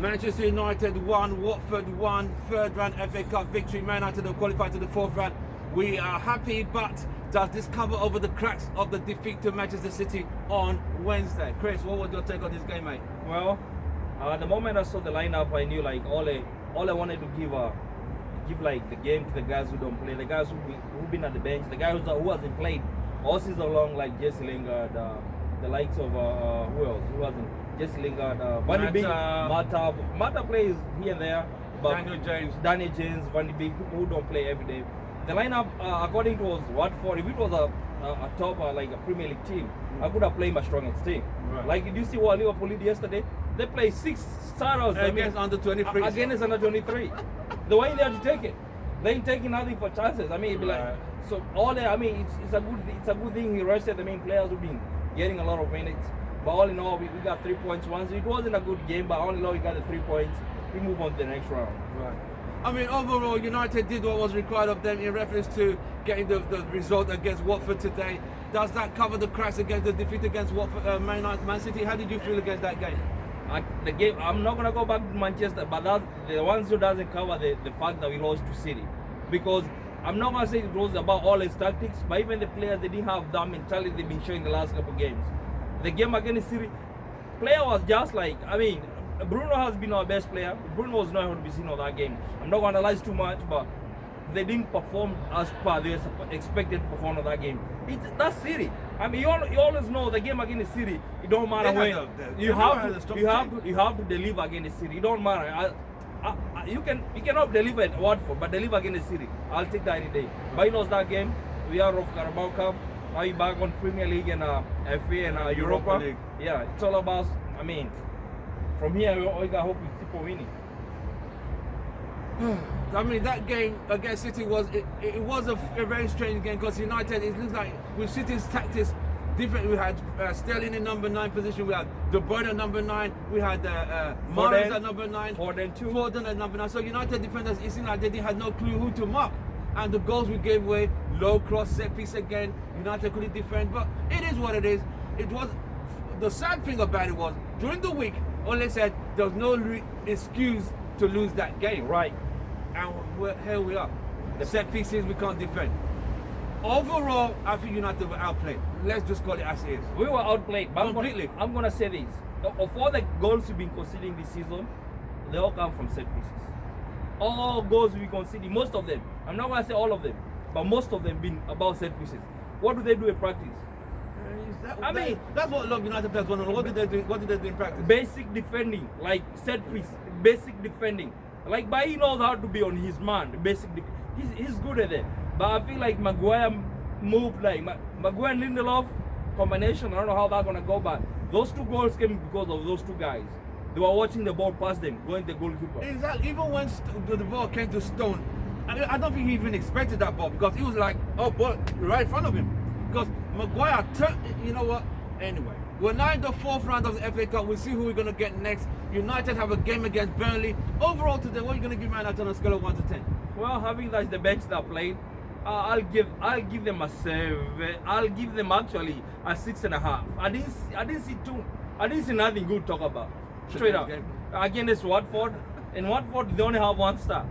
Manchester United won, Watford won, third round FA Cup victory. Man United have qualified to the fourth round. We are happy, but does this cover over the cracks of the defeat to Manchester City on Wednesday? Chris, what was your take on this game, mate? Well, the moment I saw the lineup, I knew like all I wanted to give like the game to the guys who don't play, the guys who've been at the bench, the guy who hasn't played all season long, like Jesse Lingard, the likes of who else? Who hasn't? Jesse Lingard, Van de Beek, Mata plays here and there, but Daniel James, Van de Beek, people who don't play every day. The lineup, according to us, Watford, if it was a top like a Premier League team, I could have played my strongest team. Right. Like, did you see what Liverpool did yesterday? They played 6 starters against under 23. Against under 23. The way they have to take it, they ain't taking nothing for chances. I mean, it'd be like so. It's a good thing he rested the main players who've been getting a lot of minutes. But all in all, we got 3 points once. It wasn't a good game, but all in all, we got the 3 points. We move on to the next round. Right. I mean, overall, United did what was required of them in reference to getting the result against Watford today. Does that cover the cracks against the defeat against Watford, Man City? How did you feel against that game? The game, I'm not gonna go back to Manchester, but that's the ones who doesn't cover the fact that we lost to City, because I'm not gonna say it was about all his tactics, but even the players, they didn't have that mentality they've been showing the last couple of games. The game against City, player was just like, I mean, Bruno has been our best player. Bruno was not going to be seen on that game. I'm not going to analyze too much, but they didn't perform as per they were expected to perform on that game. That's City. I mean, you always know the game against City. It don't matter when you have to deliver against City. It don't matter. You cannot deliver at Watford, but deliver against City. I'll take that any day. But he lost that game. We are off Carabao Cup. Now you're back on Premier League and FA and Europa League. Yeah, it's all about. I mean, from here we got hope we keep on winning. I mean, that game against City was a very strange game, because United, it looks like with City's tactics different. We had Sterling in number 9 position, we had De Bruyne at number 9, we had Morris at number 9, Foden at number 9. So United defenders, it seemed like they had no clue who to mark. And the goals we gave away, low cross, set piece again, United couldn't defend. But it is what it is. It was, the sad thing about it was, during the week, Ole said there was no excuse to lose that game. Right. And here we are. The set pieces, we can't defend. Overall, I think United were outplayed. Let's just call it as it is. We were outplayed. But completely. I'm going to say this. Of all the goals we've been conceding this season, they all come from set pieces. All goals we conceded, most of them, I'm not going to say all of them, but most of them been about set pieces. What do they do in practice? That's what a lot of United players want to know. What did they do in practice? Basic defending, like set piece, basic defending. Like, but he knows how to be on his man. He's good at it. But I feel like Maguire moved, like Maguire and Lindelof combination. I don't know how that's gonna go, but those 2 goals came because of those 2 guys. They were watching the ball pass them, going to the goalkeeper. Exactly. Even when the ball came to Stone, I don't think he even expected that ball, because he was like, oh, ball right in front of him. Because Maguire turned, you know what? Anyway, we're now in the 4th round of the FA Cup. We'll see who we're going to get next. United have a game against Burnley. Overall today, what are you going to give Man United on a scale of 1 to 10? Well, having that's the bench that played, I'll give them a 7. I'll give them actually a 6.5. I didn't see nothing good to talk about. Straight up. Against Watford. In Watford, they only have 1 star.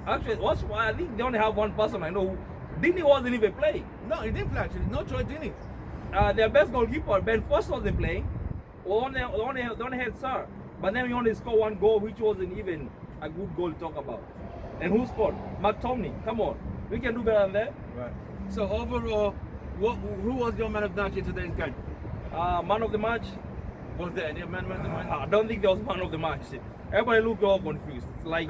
Actually, I think they only have 1 person I know who. Dini wasn't even playing. No, he didn't play actually. No choice, Dini. Their best goalkeeper, Ben Foster, wasn't playing. They only had Sar. But then we only scored 1 goal, which wasn't even a good goal to talk about. And who scored? McTominay. Come on. We can do better than that. Right. So overall, who was your man of the match in today's game? Man of the match? Was there any man of the match? I don't think there was man of the match. Everybody looked all confused. It's like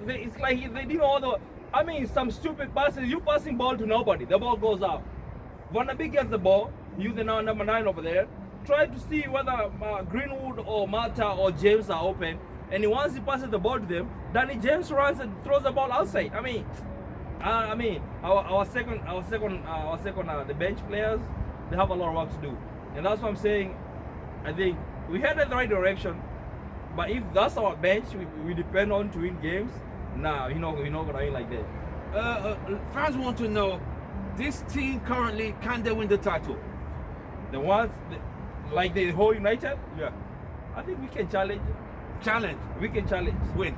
they did all the. I mean, some stupid passes. You passing ball to nobody. The ball goes out. Van de Beek gets the ball. Using our number 9 over there. Try to see whether Greenwood or Mata or James are open. And once he passes the ball to them, Danny James runs and throws the ball outside. I mean, our second, the bench players, they have a lot of work to do, and that's what I'm saying. I think we head in the right direction, but if that's our bench, we depend on to win games. Nah, we're not gonna win like that. Fans want to know, this team currently, can they win the title? The ones like the whole United? Yeah. I think we can challenge. Challenge. We can challenge. Win.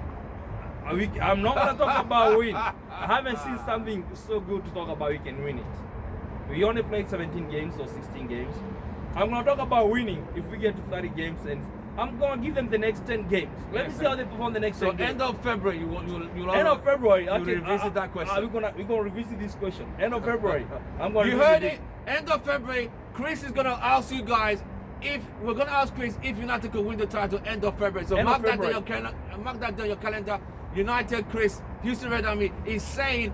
I'm not gonna talk about win. I haven't seen something so good to talk about. We can win it. We only played 17 games or 16 games. I'm gonna talk about winning if we get to 30 games, and I'm gonna give them the next 10 games. Let me see how they perform the next 10 So games. end of February, you'll End of February, you'll revisit that question. We're gonna revisit this question. End of February, I'm gonna. You revisit heard it. End of February, Chris is gonna ask you guys if we're gonna ask Chris if United could win the title. End of February. So End of mark that February. on your calendar. Mark that on your calendar. United, Chris, Houston Red Army is saying,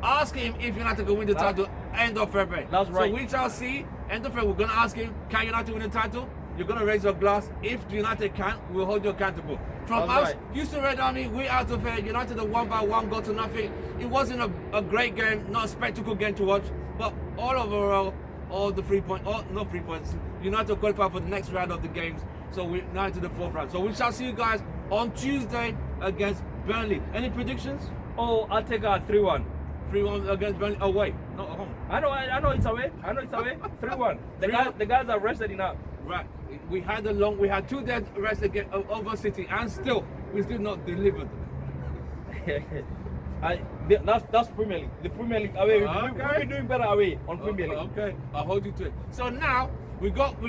ask him if United could win the title. End of February. That's right. So we shall see. End of February, we're gonna ask him, can United win the title? You're gonna raise your glass. If United can, we'll hold you accountable. From That's us, right. Houston Red Army, we out of here. United are 1-1 goal to nothing. It wasn't a great game, not a spectacle game to watch, but all overall, all the 3 points, not 3 points. United qualify for the next round of the games, so we're now into the fourth round. So we shall see you guys on Tuesday against Burnley. Any predictions? Oh, I'll take a 3-1. 3-1 against Burnley away, not at home. I know it's away. 3-1. The guys are rested enough. Right. We had 2 days rest again over City, and we still not delivered. That's Premier League. The Premier League away. We'll be doing better away on Premier League. Okay, I'll hold you to it. So now we got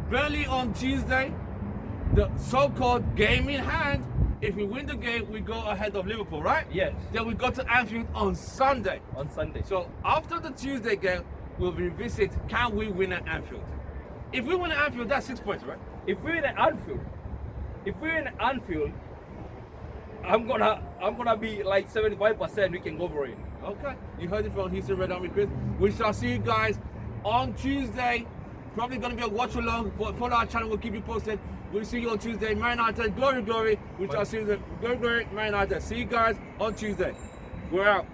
Burnley on Tuesday, the so-called game in hand. If we win the game, we go ahead of Liverpool, right? Yes. Then we go to Anfield on Sunday. On Sunday. So after the Tuesday game, we'll revisit, can we win at Anfield? If we win at Anfield, that's 6 points, right? If we win at Anfield, I'm gonna be like 75%. We can go for it. Okay, you heard it from Houston Red Army Chris. We shall see you guys on Tuesday. Probably gonna be a watch along. Follow our channel, we'll keep you posted. We'll see you on Tuesday. Man United, glory, glory. We shall see you. Glory, glory, Man United. See you guys on Tuesday. We're out.